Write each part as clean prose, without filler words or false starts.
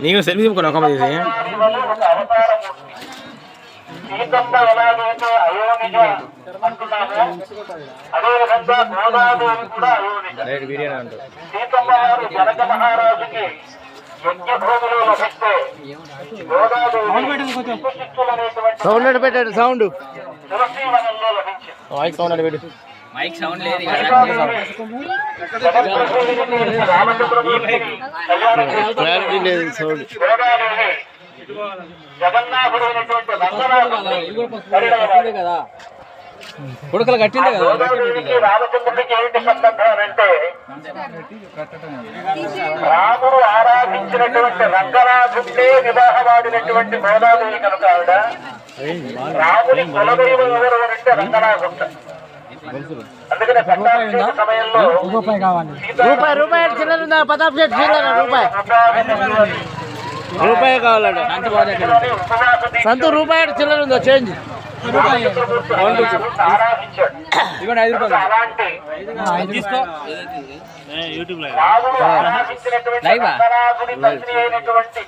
నీకు సెల్ఫీ తీసుకోండి ఒక మంది సీతమ్మ ఎలాగైతే అయోనిజ అంటున్నామో అదేవిధంగా గోదాదేవి కూడా అయోనిజ. సీతమ్మ వారు జనక మహారాజుకి యజ్ఞభూమిలో లభిస్తే గోదాదేవి సౌండ్ తులసీవనంలో లభించింది. మైక్ సౌండ్ లేదు గోదాదేవి జగన్నాథుడైనటువంటి రంగనాథుడు కదా కొడుకులు కట్టిందే కదా. రామచంద్రుడికి ఏమిటి సంబంధం అంటే రాముడు ఆరాధించినటువంటి రంగనాథుడే వివాహమాడినటువంటి గోదాదేవి కనుక ఆవిడ రాముడి కులదైవం ఎవరు అంటే రంగనాథుడు. అందుకనే పట్టాభిషేక సమయంలో రూపాయి చిల్లర ఉందా? పతాప్ షేట్ చిల్లర రూపాయి కావాలంట. సంతు రూపాయి చిల్లర ఉందా? చేంజ్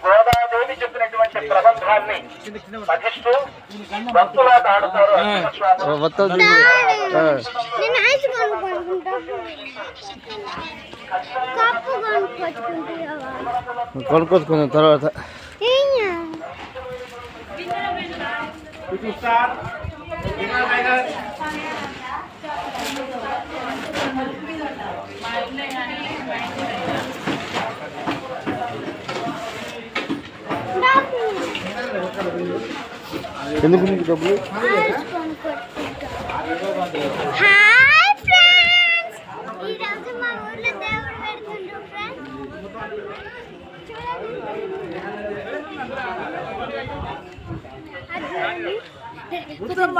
గోదాదేవి చెప్పినటువంటి ప్రబంధాన్ని పఠిస్తూ భక్తులాట ఆడుతారు. కొనుక్కొచ్చుకున్న తర్వాత ఎందుకు నీకు డబ్బులు? హాయ్ ఫ్రెండ్స్, ఈ రోజు మా ఊర్లో దేవుడు పెడుతుండ్రు ఫ్రెండ్స్. చూడండి